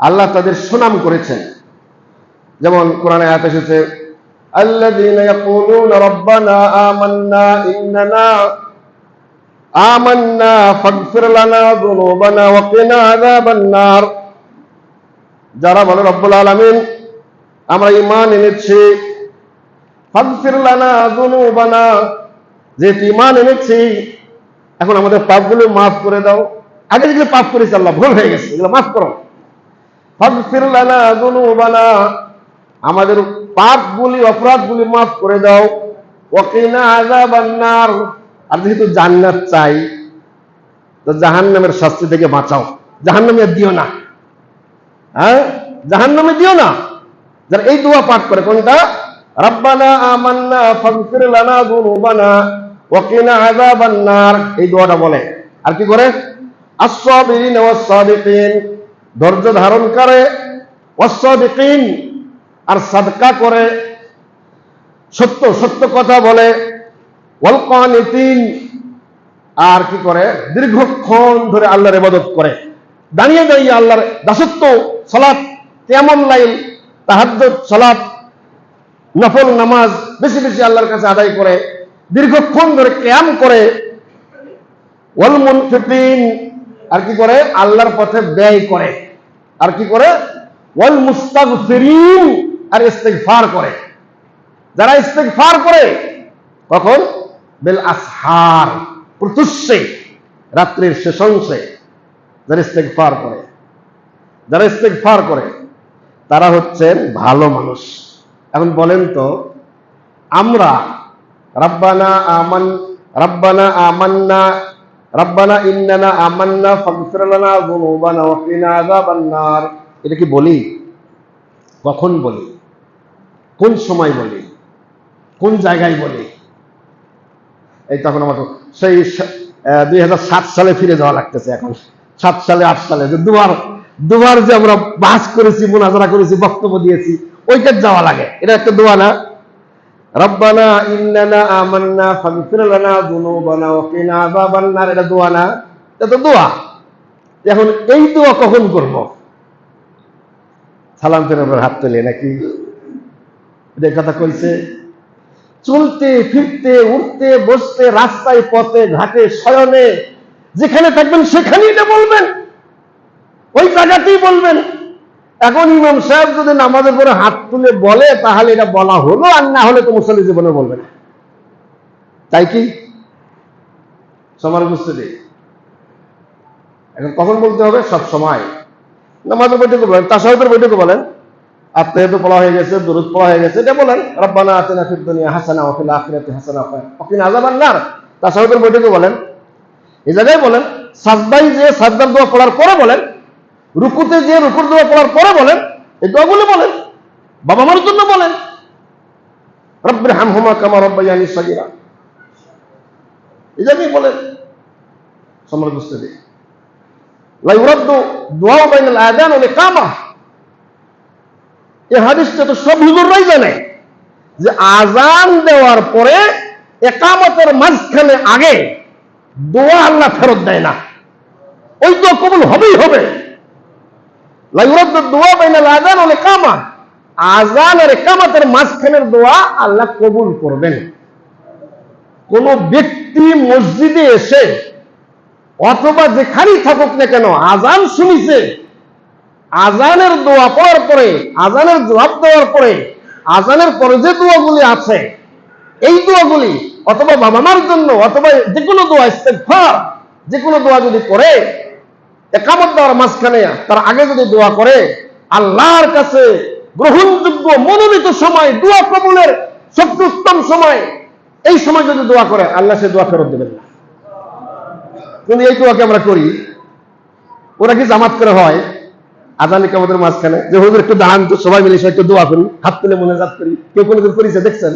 আল্লাহ তাদের সুনাম করেছেন। যেমন কোরআনে আয়াত এসেছে, আল্লাযীনা ইয়াকুলুনা রাব্বানা আমান্না ফাগফির লানা যুনুবানা ওয়া কিনা আযাবান নার। যারা বলে রব্বুল আলামিন আমরা ঈমান এনেছি, ফাগফির লানা যুনুবানা, যেহেতু ঈমান এনেছি এখন আমাদের পাপগুলো মাফ করে দাও। আগে যেগুলো পাপ করেছি আল্লাহ ভুল হয়ে গেছে, এগুলো মাফ করো। ফাগফির লানা যুনুবানা, আমাদের পাপগুলি অপরাধগুলি মাফ করে দাও। ওয়া কিনা আযাবান নার, আর যেহেতু জান্নাত চাই তো জাহান্নামের শাস্তি থেকে বাঁচাও, জাহান্নামে দিও না। হ্যাঁ, জাহান্নামে দিও না। যারা এই দোয়া পাঠ করে, কোনটা? রাব্বানা আমান্না ফাগফির লানা যুনুবানা ওয়া কিনা আযাবান নার, এই দোয়াটা বলে। আর কি করে? আস-সাবিরিন ওয়াস-সাদিকিন, ধৈর্য ধারণ করে, ওয়াস-সাদিকিন, আর সাদকা করে, সত্য সত্য কথা বলে, ওয়াল কানিতিন, আর কি করে? দীর্ঘক্ষণ ধরে আল্লাহর ইবাদত করে, দাঁড়িয়ে দাঁড়িয়ে আল্লাহর দাসত্ব, সালাত, কিয়ামুল লাইল, তাহাজ্জুদ, সালাত, নফল নামাজ বেশি বেশি আল্লাহর কাছে আদায় করে, দীর্ঘক্ষণ ধরে কিয়াম করে। ওয়াল মুনফিকিন, আর কি করে? আল্লাহর পথে ব্যয় করে। আর কি করে? ওয়াল মুস্তাগফিরিন, আর ইস্তিগফার করে। যারা ইস্তিগফার করে কখন? বিল আসহার, প্রত্যুষে, রাত্রির শেষ অংশে যারা ইস্তিগফার করে, যারা ইস্তিগফার করে তারা হচ্ছেন ভালো মানুষ। এখন বলেন তো, আমরা রাব্বানা ইন্নানা আমান্না ফাগফির লানা যুনুবানা ওয়া কিনা আযাবান নার, এটা কি বলি? কখন বলি? কোন সময় বলি? কোন জায়গায় বলি? এই তখন আমার সেই 2007 সালে ফিরে যাওয়া লাগতেছে। এখন 7 সালে 8 সালে যে দুবার যে আমরা বাস করেছি, মুনাজারা করেছি, বক্তব্য দিয়েছি, ওইটা যাওয়া লাগে। এটা একটা দোয়া না? রাব্বানা ইন্নানা আমান্না ফাগফির লানা যুনুবানা ওয়া কিনা আযাবান নার, এটা দোয়া না? এটা তো দোয়া। এখন এই দোয়া কখন করব? সালাম ফিরে হাত তুলে নাকি? এটা কথা কইছে। চলতে ফিরতে, উঠতে বসতে, রাস্তায় পথে ঘাটে শয়নে, যেখানে থাকবেন সেখানেই এটা বলবেন, ওই জায়গাতেই বলবেন। এখন ইমাম সাহেব যদি নামাজের পরে হাত তুলে বলে তাহলে এটা বলা হলো, আর না হলে তো মুসল্লি জীবনে বলবে না। তাই কি? সবার বুঝতে দিই। এখন কখন বলতে হবে? সব সময়। নামাজের বৈঠকে বলেন, তাশাহুদের বৈঠকে বলেন, আত্মাহিয়াতু পড়া হয়ে গেছে, দুরূদ পড়া হয়ে গেছে, এটা বলেন রাব্বানা আতিনা ফিদ দুনিয়া হাসানা ওয়া ফিল আখিরাতি হাসানা ওয়া কিনা আযাবান নার। তাশাহুদের বৈঠকে বলেন, এই জায়গায় বলেন, সাজদায় যে সাজদার দোয়া পড়ার পরে বলেন, রুকুতে যে রুকুর দোয়া পড়ার পরে বলেন, এই দোয়াগুলো বলেন। বাবা মার জন্য বলেন, রব্বির হামহুমা কামা রাব্বায়ানি সগীরা, এই জায়গায় বলেন। সম্মান বুঝতে দিই। লা ইউরাদ্দু দুআ বাইনাল আযান ওয়াল ইকামা, এই হাদিসটা তো সব হুজুররাই জানে যে আযান দেওয়ার পরে ইকামতের মাঝখানে আগে দোয়া আল্লাহ ফেরত দেয় না, ওই দোয়া কবুল হবেই হবে। লা ইউরাদ্দু দুআ বাইনাল আযান ওয়াল ইকামা, আযান আর ইকামতের মাঝখানের দোয়া আল্লাহ কবুল করবেন। কোন ব্যক্তি মসজিদে এসে অথবা যেখানেই থাকুক না কেন, আযান শুনিছে, আযানের দোয়া পড়ার পরে, আযানের জবাব দেওয়ার পরে, আযানের পরে যে দোয়াগুলি আছে এই দোয়াগুলি, অথবা বাবা মার জন্য, অথবা যে কোনো দোয়া, ইস্তিগফার, যে কোনো দোয়া যদি করে ইকামত দেওয়ার মাঝখানে তার আগে যদি দোয়া করে, আল্লাহর কাছে গ্রহণযোগ্য মনোনীত সময়, দোয়া কবুলের সবচেয়ে উত্তম সময়, এই সময় যদি দোয়া করে আল্লাহ সে দোয়া ফেরত দেবেন না। কিন্তু এই দোয়াকে আমরা করি, ওরা কি জামাত করে হয় আযান ইকামতের মাঝখানে, যে হুজুর একটু দাঁড়ান তো, সবাই মিলে একটু দোয়া করি, হাত তুলে মুনাজাত করি, কেউ কোনোদিন করেছে দেখছেন?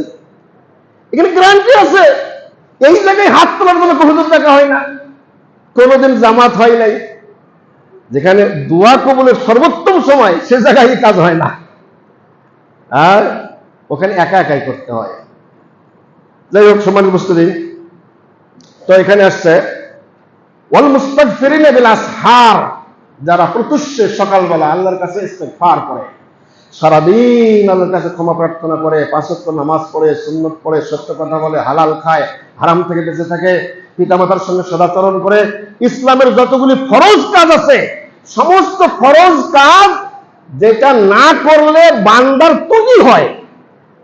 এখানে গ্যারান্টি আছে। এই জায়গায় হাত তোলার জন্য হুজুর দেখা হয় না, কোনোদিন জামাত হয় নাই। যেখানে দোয়া কবুলের সর্বোত্তম সময়, সে জায়গায় কাজ হয় না, আর ওখানে একা একাই করতে হয়। যাই হোক, সম্মান বুঝতে দিই। তো এখানে আসছে ওয়াল মুস্তাগফিরিনা বিল আসহার, যারা প্রত্যুষে সকালবেলা আল্লাহর কাছে ইস্তেগফার করে, সারাদিন আল্লাহর কাছে ক্ষমা প্রার্থনা করে, 5 ওয়াক্ত নামাজ পড়ে, সুন্নত পড়ে, সত্য কথা বলে, হালাল খায়, হারাম থেকে বেঁচে থাকে, পিতামাতার সঙ্গে সদাচরণ করে, ইসলামের যতগুলি ফরজ কাজ আছে সমস্ত ফরজ কাজ যেটা না করলে বান্দার ত্রুটি হয়,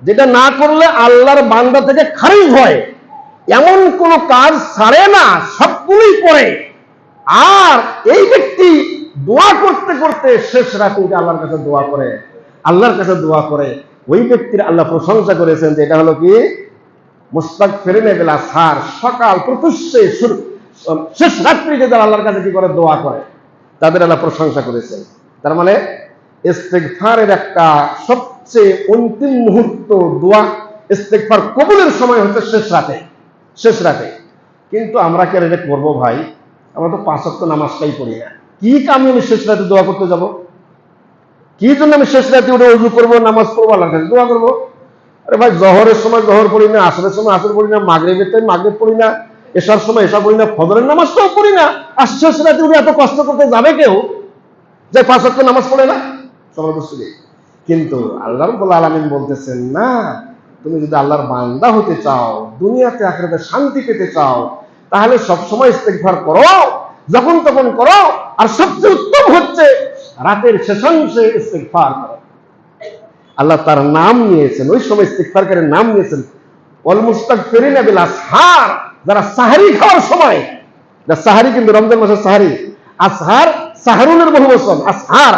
যেটা না করলে আল্লাহর বান্দা থেকে খারিজ হয়, এমন কোন কাজ ছাড়ে না, সবগুলোই করে। আর এই ব্যক্তি দোয়া করতে করতে শেষ রাতে আল্লাহর কাছে দোয়া করে, আল্লাহর কাছে দোয়া করে, ওই ব্যক্তির আল্লাহ প্রশংসা করেছেন যে এটা হলো কি মুস্তাগফিরিন বিল আসহার, সকাল প্রত্যুষে শেষ রাত্রিতে যারা আল্লাহর কাছে কি করে দোয়া করে তাদের আল্লাহ প্রশংসা করেছেন। তার মানে ইস্তেগফারের একটা সবচেয়ে অন্তিম মুহূর্ত দোয়া, ইস্তেগফার কবুলের সময় হচ্ছে শেষ রাতে। কিন্তু আমরা কেন এটা করবো ভাই? আমরা তো 5 ওয়াক্ত নামাজটাই পড়ি না। কি কামে আমি শেষ রাতে দোয়া করতে যাব? কি জন্য আমি শেষ রাতে উঠে ওযু করবো, নামাজ পড়বো, আল্লাহর কাছে দোয়া করবো? আরে ভাই, জহরের সময় জহর পড়ি না, আসরের সময় আসর পড়ি না, মাগরিবের টাইম মাগরিব পড়ি না, এশার সময় এশা পড়ি না, ফজরের নামাজটাও পড়ি না, আর শেষ রাতে উঠে এত কষ্ট করতে যাবে কেউ যে 5 ওয়াক্ত নামাজ পড়ে না? কিন্তু আল্লাহ রাব্বুল আলামিন বলতেছেন, না, তুমি যদি আল্লাহর বান্দা হতে চাও, দুনিয়াতে আখিরাতে শান্তি পেতে চাও, তাহলে সবসময় ইস্তেগফার করো, যখন তখন করো, আর সবচেয়ে উত্তম হচ্ছে রাতের শেষাংশে ইস্তেগফার করো। আল্লাহ তার নাম নিয়েছেন, ওই সময় ইস্তেগফারকারীর নাম নিয়েছেন ওয়াল মুস্তাগফিরিনা বিল আসহার, যারা সাহরি খাওয়ার সময়, সাহারি কিন্তু রমজান মাসের সাহারি, আসহার সাহরুনের বহু বচন, আসহার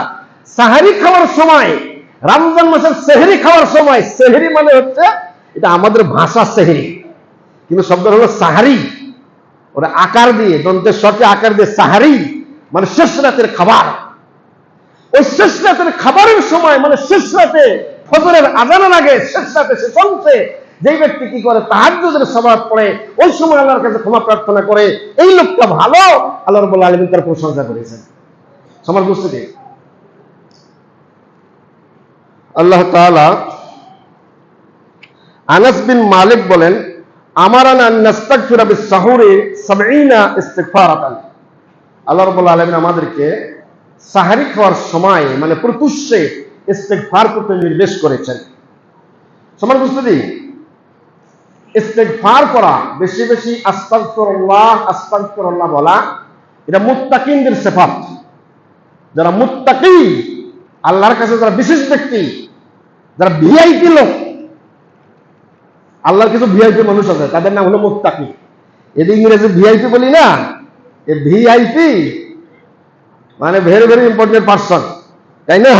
সাহারি খাওয়ার সময়, রমজান মাসের সেহরি খাওয়ার সময়, সেহরি মানে হচ্ছে এটা আমাদের ভাষা সেহরি, কিন্তু শব্দ হলো সাহারি, ওরা আকার দিয়ে দন্তের শর্তে আকার দিয়ে সাহারি মানে শেষ রাতের খাবার। ওই শেষ রাতের খাবারের সময় মানে শেষ রাতে ফজরের আজানের আগে শেষ রাতে শেষ অংশে যেই ব্যক্তি কি করে তাহাজ্জুদের সালাত পড়ে, ওই সময় আল্লাহর কাছে ক্ষমা প্রার্থনা করে, এই লোকটা ভালো, আল্লাহ রাব্বুল আলামিন তার প্রশংসা করেছেন। সমাজ বুঝতে, আল্লাহ তাআলা আনাস বিন মালিক বলেন, আমারানা আন নাস্তাগফিরা বিস সাহুরি 70 ইস্তিগফারাতান। আল্লাহ রাব্বুল আলামিন আমাদেরকে সাহারি খাওয়ার সময় মানে প্রত্যুষে ইস্তেগফার করতে নির্দেশ করেছেন। সমান বুঝতে, ইস্তেগফার করা, বেশি বেশি আস্তাগফিরুল্লাহ আস্তাগফিরুল্লাহ বলা, এটা মুত্তাকিনদের সিফাত। যারা মুত্তাকি, আল্লাহর কাছে যারা বিশেষ ব্যক্তি, যারা ভিআইপি লোক, আল্লাহর কিছু ভিআইপি মানুষ আছে, তাদের নাম হলো মুত্তাকি। এটি ইংরেজি ভিআইপি বলি না, এই ভিআইপি মানে ভেরি ভেরি ইম্পর্টেন্ট পার্সন, তাই না?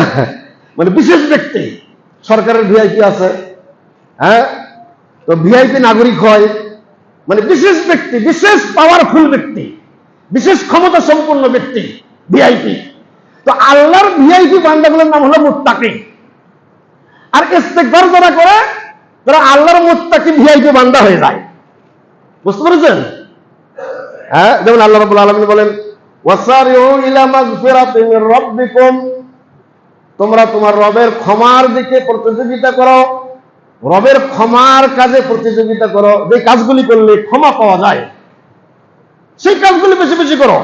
মানে বিশেষ ব্যক্তি। সরকারের ভিআইপি আছে, হ্যাঁ, তো ভিআইপি নাগরিক হয়, মানে বিশেষ ব্যক্তি, বিশেষ পাওয়ারফুল ব্যক্তি, বিশেষ ক্ষমতা সম্পন্ন ব্যক্তি, ভিআইপি। তো আল্লাহর ভিআইপি বান্দাগুলোর নাম হলো মুত্তাকি। আর ইস্তেগফার যারা করে তারা আল্লাহর মুত্তাকি ভিআইপি বান্দা হয়ে যায়। বুঝতে পেরেছেন? হ্যাঁ, যেমন আল্লাহ রাব্বুল আলামিন বলেন, ওয়াসারিউ ইলা মাগফিরাতিন মির রাব্বিকুম, তোমরা তোমার রবের ক্ষমার দিকে প্রতিযোগিতা করো, রবের ক্ষমার কাজে প্রতিযোগিতা করো, যে কাজগুলি করলে ক্ষমা পাওয়া যায় সেই কাজগুলি বেশি বেশি করো।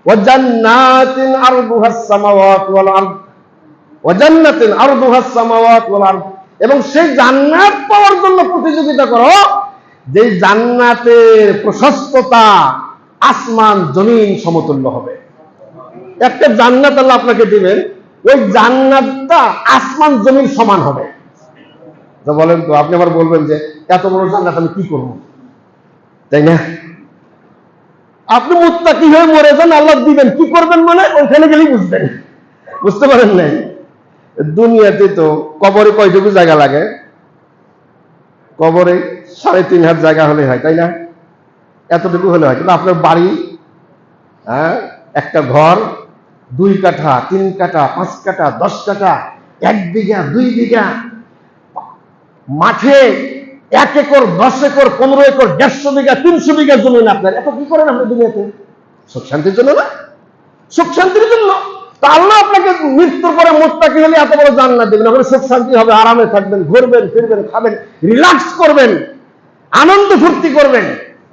ওয়া জান্নাতিন আরদুহাস সামাওয়াতু ওয়াল আরদ, ওয়া জান্নাতিন আরদুহাস সামাওয়াতু ওয়াল আরদ, এবং সেই জান্নাত পাওয়ার জন্য প্রতিযোগিতা করো যে জান্নাতের প্রশস্ততা আসমান জমিন সমতুল্য হবে। একটা জান্নাত আল্লাহ আপনাকে দিবেন, ওই জান্নাতটা আসমান জমিন সমান হবে। তো বলেন তো, আপনি আবার বলবেন যে এত বড় জান্নাত আমি কি করব, তাই না? আপনি মুত্তাকি হয়ে মরে যান, আল্লাহ দিবেন, কি করবেন মানে ওইখানে গেলেই বুঝবেন। বুঝতে পারেন নাই? দুনিয়াতে তো কবরে কয়টুকু জায়গা লাগে? কবরে 3.5 হাত জায়গা হলে হয়, তাই না? এতটুকু হলে হয়। কিন্তু আপনার বাড়ি, হ্যাঁ, একটা ঘর 2 কাঠা 3 কাঠা 5 কাঠা 10 কাঠা 1 বিঘা 2 বিঘা মাঠে 1 একর 10 একর 15 একর 150 বিঘা 300 বিঘা জমি আপনার, এত কি করেন আপনি দুনিয়াতে? সুখ শান্তির জন্য না? সুখ শান্তির জন্য। তা আল্লাহ আপনাকে মৃত্যুর পরে মুত্তাকি হলে এত বড় জান্নাত দেবেন, ওখানে সুখ শান্তি হবে, আরামে থাকবেন, ঘুরবেন ফিরবেন, খাবেন, রিল্যাক্স করবেন, আনন্দ ফুর্তি করবেন,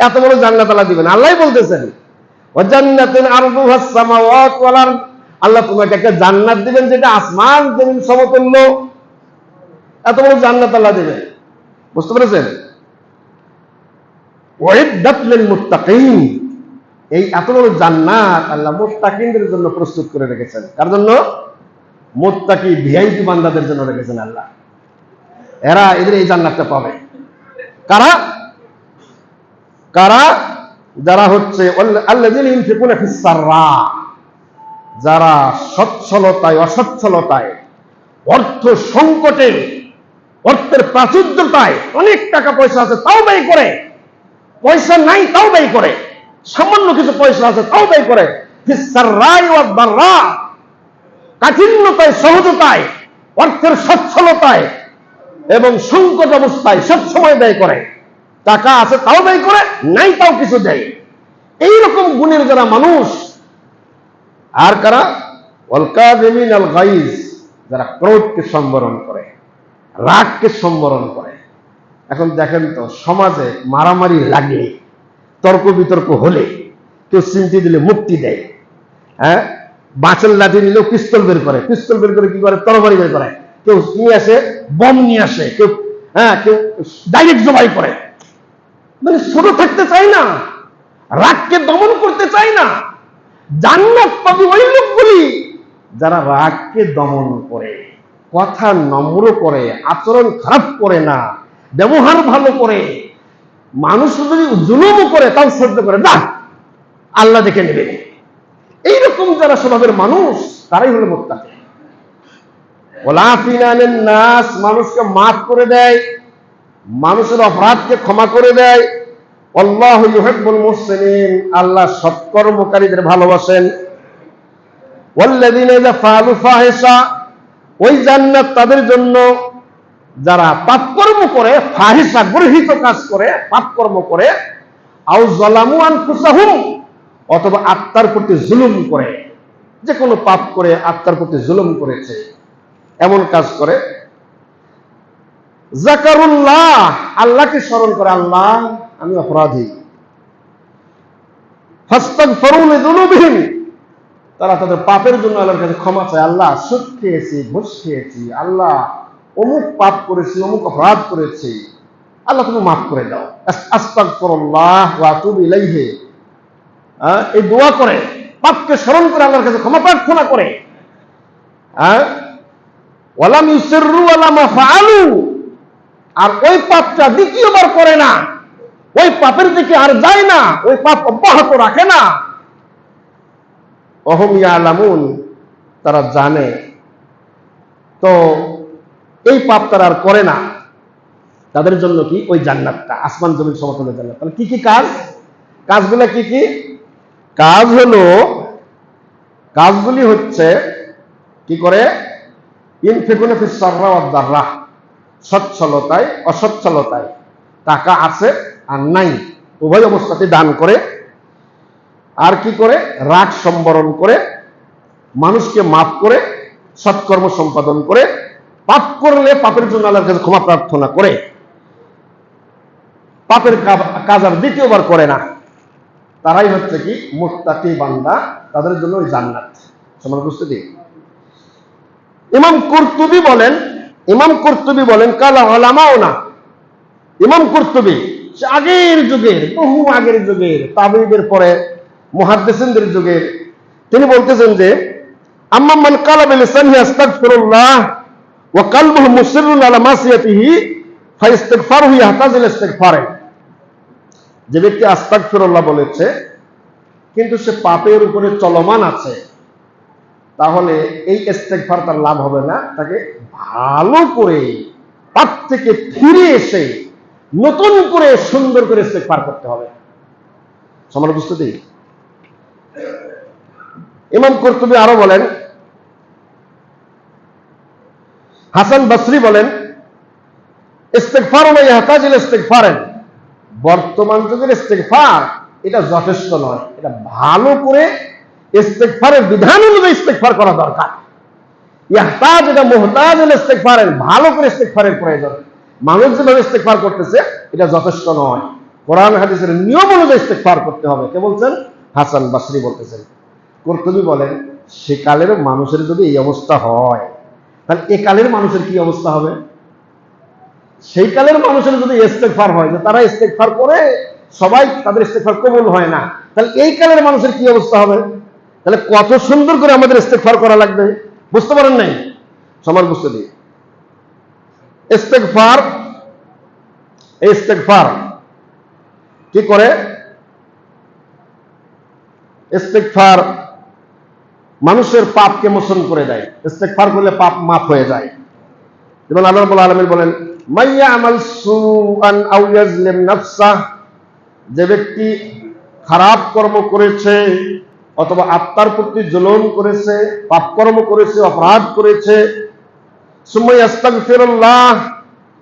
এত বড় জান্নাত আল্লাহ দিবেন। আল্লাহই বলতেছেন, ওয়া জান্নাতিন আরদুহাস সামাওয়াতু ওয়াল আরদ, আল্লাহ তোমাকে একটা জান্নাত দিবেন যেটা আসমান জমিন সমতুল্য, এত বড় জান্নাত আল্লাহ দিবেন। বুঝতে পেরেছেন? উইদ্দাত লিল মুত্তাকিন, এই এত বড় জান্নাত আল্লাহ মুত্তাকিনদের জন্য প্রস্তুত করে রেখেছেন। কার জন্য? মুত্তাকি ভিআইপি বান্দাদের জন্য রেখেছেন আল্লাহ। এরা এদের এই জান্নাতটা পাবে। কারা? কারা? যারা হচ্ছে আল্লাযীনা ইউনফিকুনা ফিস সাররা, যারা সচ্ছলতায় অসচ্ছলতায়, অর্থ সংকটে, অর্থের প্রাচুর্যতায়, অনেক টাকা পয়সা আছে তাও ব্যয় করে, পয়সা নাই তাও ব্যয় করে, সামান্য কিছু পয়সা আছে তাও ব্যয় করে, ফিস সাররাই ওয়াদ দাররা, কাঠিন্যতায় সহজতায়, অর্থের সচ্ছলতায় এবং সংকট অবস্থায় সবসময় ব্যয় করে। টাকা আছে তাও ব্যয় করে, নাই তাও কিছু দেয়। এইরকম গুণের যারা মানুষ। আর কারা? ওয়াল কাযিমিন আল গাইজ, যারা ক্রোধকে সম্বরণ করে, রাগকে সম্বরণ করে। এখন দেখেন তো সমাজে মারামারি লাগে, তর্ক বিতর্ক হলে কেউ চিমটি দিলে মুক্তি দেয়, হ্যাঁ, বাঁচের লাঠি নিলেও পিস্তল বের করে, পিস্তল বের করে কি করে? তরবারি বের করে। কেউ নিয়ে আসে বম নিয়ে আসে, কেউ কেউ ডাইরেক্ট জবাই করে। মানে ছোট থাকতে চাই না, রাগকে দমন করতে চাই না। জান্নাত পাবে ওই লোকগুলি যারা রাগকে দমন করে, কথা নম্র করে, আচরণ খারাপ করে না, ব্যবহার ভালো করে, মানুষ যদি জুলুমও করে তাও সহ্য করে না, আল্লাহ দেখে নেবে। এইরকম যারা স্বভাবের মানুষ তারাই হলো মুত্তাকি। ওয়াল আফিনা আনিন নাস, মানুষকে মাফ করে দেয়, মানুষের অপরাধকে ক্ষমা করে দেয়। আল্লাহু ইউহিব্বুল মুহসিনিন, আল্লাহ সৎকর্মকারীদের ভালোবাসেন। ওয়াল্লাযীনা ইযা ফাআলু ফাহিশা, ওই জান্নাত তাদের জন্য যারা পাপকর্ম করে, ফাহিশা গর্হিত কাজ করে, পাপকর্ম করে, আও যালামু আনফুসাহুম, অথবা আত্মার প্রতি জুলুম করে, যে কোনো পাপ করে আত্মার প্রতি জুলুম করেছে, এমন কাজ করে, যাকারুল্লাহ, আল্লাহকে স্মরণ করে, আল্লাহ আমি অপরাধী, ফাস্তাগফিরু লিযুনুবিহিম, তারা তাদের পাপের জন্য আল্লাহর কাছে ক্ষমা চায়। আল্লাহ সুদ খেয়েছি, ঘুষ খেয়েছি, আল্লাহ অমুক পাপ করেছি, অমুক অপরাধ করেছি, আল্লাহ তুমি মাফ করে দাও। আস্তাগফিরুল্লাহ ওয়া আতুবু ইলাইহি, এই দোয়া করে, পাপকে স্মরণ করে আল্লাহর কাছে ক্ষমা প্রার্থনা করে। ওয়ালাম ইউসিররু আলা মা ফাআলু, আর ওই পাপটা দ্বিতীয়বার করে না, ওই পাপের দিকে আর যায় না, ওই পাপ অব্যাহত রাখে না। ওয়াহুম ইয়ালামুন, তারা জানে। তো এই পাপ তারা আর করে না, তাদের জন্য কি? ওই জান্নাতটা, আসমান জমিন সমতুল্য জান্নাত। তাহলে কি কি কাজ? কাজগুলো কি কি? কাজ হলো, কাজগুলি হচ্ছে কি করে? ইনফিকুনা ফিস সাররা ওয়াদ দাররা, সচ্ছলতায় অসচ্ছলতায়, টাকা আছে আর নাই উভয় অবস্থাতে দান করে। আর কি করে? রাগ সম্বরণ করে, মানুষকে মাফ করে, সৎকর্ম সম্পাদন করে, পাপ করলে পাপের জন্য আল্লাহর কাছে ক্ষমা প্রার্থনা করে, পাপের কাজ আর দ্বিতীয়বার করে না, তারাই হচ্ছে কি? মুত্তাকি বান্দা, তাদের জন্য ওই জান্নাত। সমান বুঝতে। ইমাম কুরতুবী বলেন কালা উলামাও না, ইমাম কুরতুবী সে আগের যুগের, বহু আগের যুগের, তাবেঈদের পরে মুহাদ্দিসিনদের যুগের, তিনি বলতেছেন যে আম্মা মান কালা বিলিসানিহি আস্তাগফিরুল্লাহ ওয়া কলবুহু মুসিররুন আলা মাসিয়াতিহি ফাইস্তিগফারুহু ইয়াহতাজু ইলা ইস্তিগফারে, যে ব্যক্তি আস্তাগফিরুল্লাহ বলেছে কিন্তু সে পাপের উপরে চলমান আছে, তাহলে এই ইস্তিগফার তার লাভ হবে না, তাকে ভালো করে পাপ থেকে ফিরে এসে নতুন করে সুন্দর করে ইস্তিগফার করতে হবে। সমান বুঝতে। ইমাম কুরতুবী আরো বলেন, হাসান বসরি বলেন ইস্তিগফারু লা ইয়াহতাজু ইলা ইস্তিগফারিন, বর্তমান যুগের ইস্তিগফার এটা যথেষ্ট নয়, এটা ভালো করে ইস্তিগফারের বিধান অনুযায়ী ইস্তিগফার করা দরকার। ইয়াহতাজ, এটা মুহতাজ ইলা ইস্তিগফারিন, ভালো করে ইস্তিগফারের প্রয়োজন। মানুষ যেভাবে ইস্তিগফার করতেছে এটা যথেষ্ট নয়, কোরআন হাদিসের নিয়ম অনুযায়ী ইস্তিগফার করতে হবে। কে বলছেন? হাসান বসরি বলতেছেন। কুরতুবী বলেন সে কালের মানুষের যদি এই অবস্থা হয়, তাহলে এ কালের মানুষের কি অবস্থা হবে? সেই কালের মানুষের যদি ইস্তেগফার হয়, যে তারা ইস্তেগফার করে সবাই তাদের ইস্তেগফার কবুল হয় না, তাহলে এই কালের মানুষের কি অবস্থা হবে? তাহলে কত সুন্দর করে আমাদের ইস্তেগফার করা লাগবে, বুঝতে পারেন নাই? সমাজ বুঝতে দিই। ইস্তেগফার কি করে? ইস্তেগফার মানুষের পাপকে মোচন করে দেয়। ইস্তেগফার করলে পাপ মাফ হয়ে যায়। যেমন আল্লাহ রাব্বুল আলামিন বলেন, মাইয়া আমাল সুআন আও ইয়াজলিম নাফসাহ, যে ব্যক্তি খারাপ কর্ম করেছে অথবা আত্মার প্রতি জুলুম করেছে, পাপ কর্ম করেছে, অপরাধ করেছে, সুম্মা আস্তাগফিরুল্লাহ,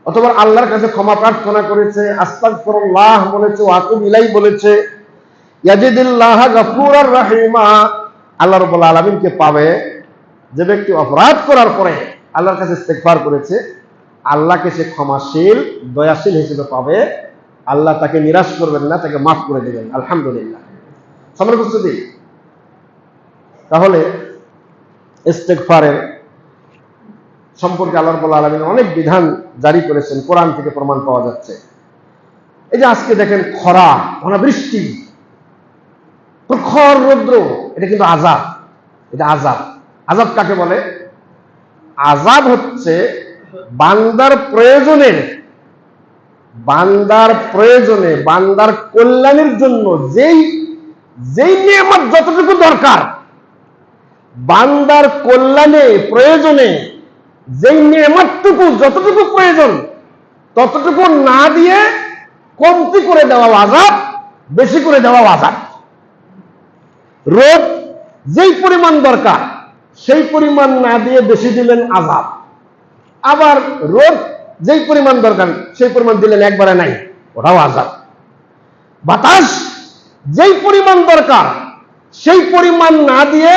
অথবা আল্লাহর কাছে ক্ষমা প্রার্থনা করেছে, আস্তাগফিরুল্লাহ বলেছে, ওয়া আতুবু ইলাইহি বলেছে, ইয়াজিদিল্লাহ গফুরার রহিমা, আল্লাহ রাব্বুল আলামিনকে পাবে। যে ব্যক্তি অপরাধ করার পরে আল্লাহর কাছে ইস্তেগফার করেছে, আল্লাহকে সে ক্ষমাশীল, দয়াশীল হিসেবে পাবে। আল্লাহ তাকে নিরাশ করবেন না, তাকে মাফ করে দেবেন। আলহামদুলিল্লাহ। সম্মানিত উপস্থিতি, তাহলে ইস্তেগফারের সম্পর্কে আল্লাহ রাব্বুল আলামিন অনেক বিধান জারি করেছেন, কোরআন থেকে প্রমাণ পাওয়া যাচ্ছে। এই যে আজকে দেখেন খরা, অনাবৃষ্টি, প্রখর রৌদ্র, এটা কিন্তু আযাব। এটা আযাব। আযাব কাকে বলে? আযাব হচ্ছে বান্দার প্রয়োজনে, বান্দার কল্যাণের জন্য যেই নিয়ামত যতটুকু দরকার, বান্দার কল্যাণে প্রয়োজনে যেই নিয়ামতটুকু যতটুকু প্রয়োজন ততটুকু না দিয়ে কমতি করে দেওয়া আযাব, বেশি করে দেওয়া আযাব। রোদ যেই পরিমাণ দরকার সেই পরিমাণ না দিয়ে বেশি দিলেন আযাব। আবার রোদ যেই পরিমাণ দরকার সেই পরিমাণ দিলেন একবারে নাই, ওটাও আযাব। বাতাস যেই পরিমাণ দরকার সেই পরিমাণ না দিয়ে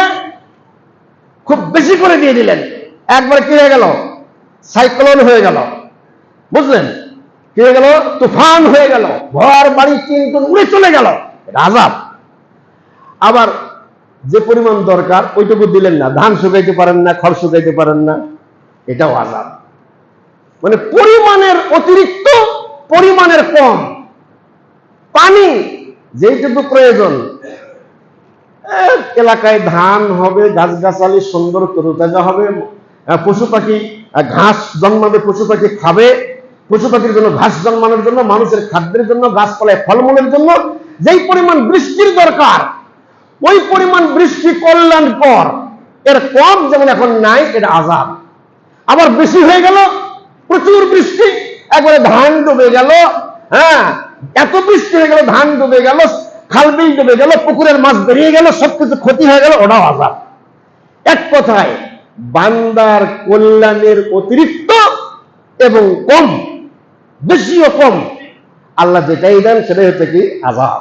খুব বেশি করে দিয়ে দিলেন, একবার কি হয়ে গেল? সাইক্লোন হয়ে গেল, বুঝলেন? কি হয়ে গেল? তুফান হয়ে গেল, ঘর বাড়ি কিন্তু উড়ে চলে গেল, এটা আযাব। আবার যে পরিমাণ দরকার ওইটুকু দিলেন না, ধান শুকাইতে পারেন না, খড় শুকাইতে পারেন না, এটাও আযাব। মানে পরিমাণের অতিরিক্ত, পরিমাণের কম। পানি যেইটুকু প্রয়োজন, এলাকায় ধান হবে, গাছগাছালি সুন্দর তরুতাজা হবে, পশু পাখি ঘাস জন্মাবে, পশু পাখি খাবে, পশু পাখির জন্য ঘাস জন্মানোর জন্য, মানুষের খাদ্যের জন্য, গাছপালায় ফলমূলের জন্য যেই পরিমাণ বৃষ্টির দরকার ওই পরিমাণ বৃষ্টি কল্যাণকর, এর কম যেমন এখন নাই, এটা আযাব। আবার বেশি হয়ে গেল, প্রচুর বৃষ্টি, একবারে ধান ডুবে গেল, হ্যাঁ, এত বৃষ্টি হয়ে গেল, ধান ডুবে গেল, খালবিল ডুবে গেল, পুকুরের মাছ বেরিয়ে গেল, সবকিছু ক্ষতি হয়ে গেল, ওটাও আযাব। এক কথায় বান্দার কল্যাণের অতিরিক্ত এবং কম, বেশি ও কম, আল্লাহ যেটাই দেন সেটাই হচ্ছে কি? আযাব।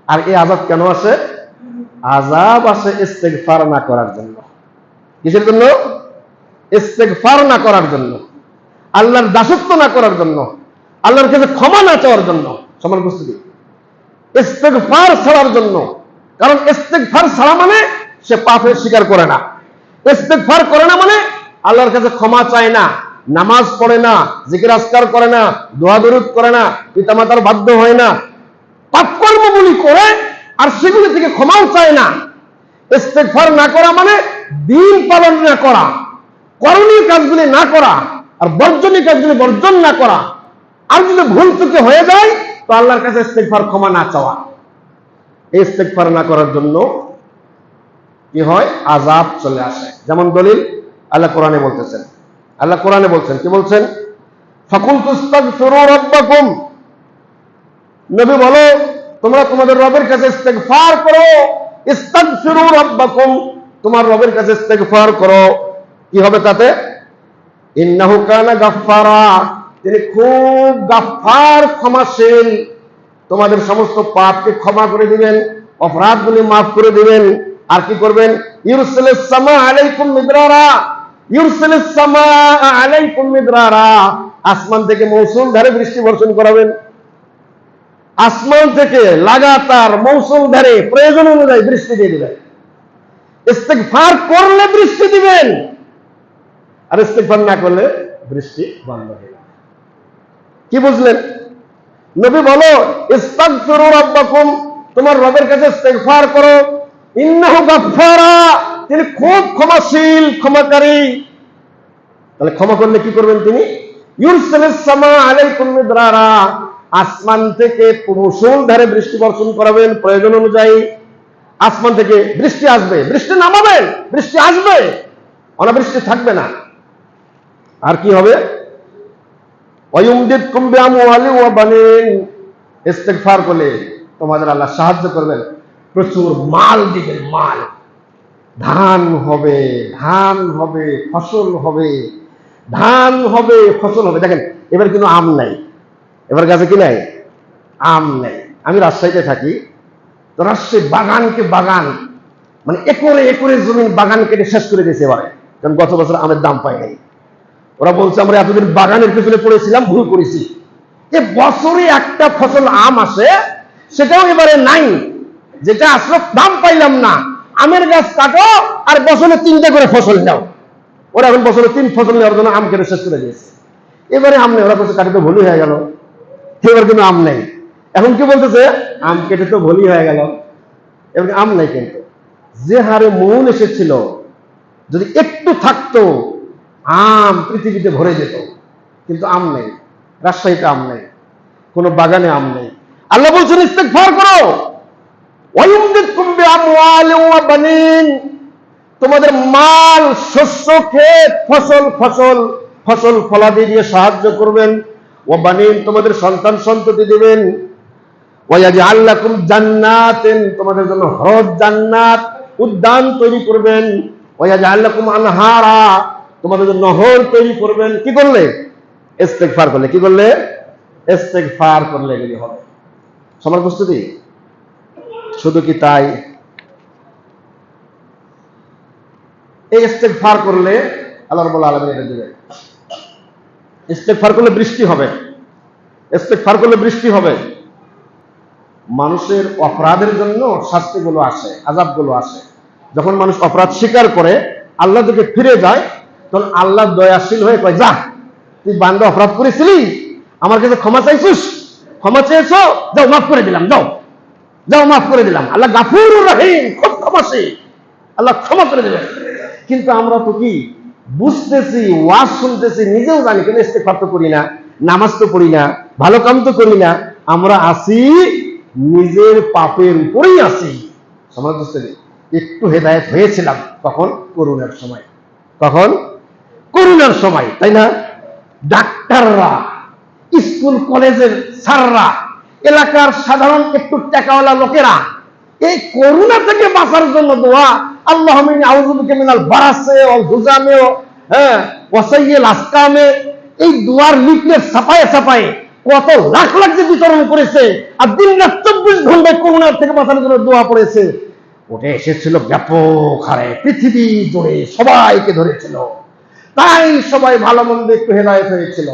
আর এই আযাব কেন আসে? আযাব আসে ইস্তেগফার না করার জন্য। কিসের জন্য? ইস্তেগফার না করার জন্য, আল্লাহর দাসত্ব না করার জন্য, আল্লাহর কাছে ক্ষমা না চাওয়ার জন্য। সমান উপস্থিতি, ইস্তেগফার ছাড়ার জন্য। কারণ ইস্তেগফার ছাড়া মানে সে পাপের স্বীকার করে না। ইস্তেগফার করে না মানে আল্লাহর কাছে ক্ষমা চায় না, নামাজ পড়ে না, জিকির আজকার করে না, দোয়া দরুদ করে না, পিতামাতার বাধ্য হয় না, পাপ কর্মগুলি করে আর সেগুলি থেকে ক্ষমাও চায় না। ইস্তেগফার না করা মানে দিন পালন না করা, করণীয় কাজগুলি না করা, আর বর্জনীয় কাজগুলি বর্জন না করা। আর যদি ভুল চুকে হয়ে যায় তো আল্লাহর কাছে ইস্তেগফার, ক্ষমা না চাওয়া। এই ইস্তেগফার না করার জন্য কি হয়? আযাব চলে আসে। যেমন দলিল আল্লাহ কোরআনে বলতেছেন, আল্লাহ কোরআনে বলছেন, কি বলছেন? ফাকুলতু ইস্তাগফিরু রাব্বাকুম, নবী বলো তোমরা তোমাদের রবের কাছে ইস্তেগফার করো। ইস্তাগফিরু রাব্বাকুম, তোমার রবের কাছে ইস্তেগফার করো। কি হবে তাতে? ইন্নাহু কানা গাফফারা, তিনি খুব গাফফার, ক্ষমাশীল, তোমাদের সমস্ত পাপকে ক্ষমা করে দিবেন, অপরাধগুলি মাফ করে দিবেন। আর কি করবেন? ইউরসিলিস সামা আলাইকুম মিদরারা, ইউরসিলিস সামা আলাইকুম মিদরারা, আসমান থেকে মৌসুল ধারে বৃষ্টি বর্ষণ করাবেন। আসমান থেকে লাগাতার মৌসুল ধারে প্রয়োজন অনুযায়ী বৃষ্টি দিয়ে দিবেন। ইস্তেগফার করলে বৃষ্টি দিবেন, আর ইস্তেগফার না করলে বৃষ্টি বন্ধ হয়ে যাবে। কি বুঝলেন? নবী বলো, ইস্তাগফিরু রাব্বাকুম, তোমার রবের কাছে ইস্তেগফার করো, ইন্নাহু গাফফারা, তিনি খুব ক্ষমাশীল, ক্ষমাকারী। তাহলে ক্ষমা করলে কি করবেন তিনি? ইউরসিলিস সামা আলাইকুম মিদরারা, আসমান থেকে মুষলধারে বৃষ্টি বর্ষণ করাবেন, প্রয়োজন অনুযায়ী আসমান থেকে বৃষ্টি আসবে, বৃষ্টি নামাবেন, বৃষ্টি আসবে, অনাবৃষ্টি থাকবে না। আর কি হবে? ওয়ায়ুমদিদকুম বিআমওয়ালিন ওয়া বানিন, ইস্তেগফার করলে তোমাদের আল্লাহ সাহায্য করবেন, প্রচুর মাল দিবেন, মাল, ধান হবে, ধান হবে, ফসল হবে, ধান হবে, ফসল হবে। দেখেন এবার কিন্তু আম নাই, এবার গাছে কি নাই? আম নাই। আমি রাজশাহীতে থাকি, তো রাজশাহী বাগানকে বাগান, মানে একরে একরে জমিন বাগান কেটে শেষ করে দিয়েছে এবারে, কারণ গত বছর আমের দাম পাই নাই। ওরা বলছে আমরা এতদিন বাগানের পেছনে পড়েছিলাম, ভুল করেছি। যে বছরে একটা ফসল আম আসে, সেটাও এবারে নাই, যেটা আসলে দাম পাইলাম না। আমের গাছ কাটো আর বছরে 3টা করে ফসল নাও। ওরা এখন বছরে 3 ফসল নেওয়ার জন্য আম কেটে শেষ করে দিয়েছে। এবারে আম নেই, ওরা বলছে কাটে তো ভুলই হয়ে গেল, এবার কিন্তু আম নেই। এখন কি বলতেছে? আম কেটে তো ভুলই হয়ে গেল, এবার আম নেই। কিন্তু যে হারে মূল এসেছিল, যদি একটু থাকতো আম পৃথিবীতে ভরে যেত, কিন্তু আম নেই, রাজশাহীতে আম নেই, কোন বাগানে আম নেই। আল্লাহ বলছেন ইস্তেগফার করো, ওয়ায়ুমদিদকুম বিআমওয়ালিন ওয়া বানিন, তোমাদের মাল, শস্য, ক্ষেত, ফসল ফসল ফসল ফলাদি দিয়ে সাহায্য করবেন, ওয়া বানিন, তোমাদের সন্তান সন্ততি দিবেন, ওয়া ইয়াজআল লাকুম জান্নাতিন, তোমাদের জন্য হরদ, জান্নাত, উদ্যান তৈরি করবেন, ওয়া ইয়াজআল লাকুম আনহারা, তোমাদের জন্য নহর তৈরি করবেন। কি করলে? ইস্তেগফার করলে। কি করলে? ইস্তেগফার করলে এগুলি হবে। সবার প্রস্তুতি? শুধু কি তাই? এই ইস্তেগফার করলে আল্লাহ রাব্বুল আলামিন এটা দিবেন। ইস্তেগফার করলে বৃষ্টি হবে, ইস্তেগফার করলে বৃষ্টি হবে। মানুষের অপরাধের জন্য শাস্তিগুলো আসে, আযাবগুলো আসে। যখন মানুষ অপরাধ স্বীকার করে, আল্লাহ থেকে ফিরে যায়, তখন আল্লাহ দয়াশীল হয়ে কয়, যা তুই বান্দা অপরাধ করেছিলি, আমার কাছে ক্ষমা চাইছিস, ক্ষমা চেয়েছো, যাও মাফ করে দিলাম, যাও যাও মাফ করে দিলাম। আল্লাহ গাফুরুর রহিম, খুব ক্ষমাশীল, আল্লাহ ক্ষমা করে দেবেন। কিন্তু আমরা তো কি বুঝতেছি, ওয়াজ শুনতেছি, নিজেও জানি, কিন্তু ইস্তেগফার তো করি না, নামাজ তো পড়ি না, ভালো কাম তো করি না। আমরা আসি নিজের পাপের উপরেই আসি। সমাজ বুঝতে একটু হেদায়েত হয়েছিলাম তখন করোনার সময়, তখন করোনার সময়, তাই না? ডাক্তাররা, স্কুল কলেজের স্যাররা, এলাকার সাধারণ একটু টাকাওয়ালা লোকেরা এই করোনা থেকে বাঁচার জন্য দোয়া, আল্লাহুম্মা ইন্নী আউযু বিকা মিনাল বারাসি ওয়াল হুজামি ওয়া সাইয়্যিল আসকামে, এই দোয়ার লিফলেট ছাপায়ে ছাপায়ে কত লাখ লাখ যে বিতরণ করেছে, আর দিন রাত 24 ঘন্টায় করোনা থেকে বাঁচার জন্য দোয়া পড়েছে। ওটা এসেছিল ব্যাপক হারে, পৃথিবী জুড়ে সবাইকে ধরেছিল, তাই সবাই ভালো মন্দ একটু হেদায়েত হয়েছিল।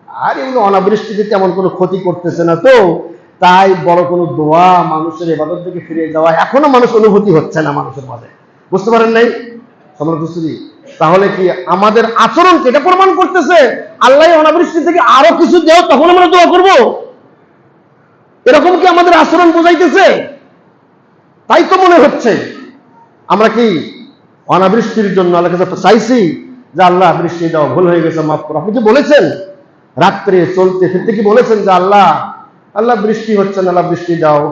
আর এগুলো অনাবৃষ্টিতে তেমন কোনো ক্ষতি করতেছে না, তো তাই বড় কোনো দোয়া, মানুষের ইবাদত থেকে ফিরে যাওয়া এখনো মানুষ অনুভূতি হচ্ছে না মানুষের মাঝে। বুঝতে পারেন নাই? সমর্থী, তাহলে কি আমাদের আচরণ এটা প্রমাণ করতেছে আল্লাহ অনাবৃষ্টি থেকে আরো কিছু দেও, তখন আমরা দোয়া করব? এরকম কি আমাদের আচরণ বোঝাইতেছে? তাই তো মনে হচ্ছে আমরা কি অনাবৃষ্টির জন্য আল্লাহর কাছে চাইছি যে আল্লাহ বৃষ্টি দাও, ভুল হয়ে গেছে, মাফ করো। আপনি কি বলেছেন রাত্রে চলতে ফিরতে, কি বলেছেন যে আল্লাহ আল্লাহ বৃষ্টি হচ্ছে না, আল্লাহ বৃষ্টি দাও,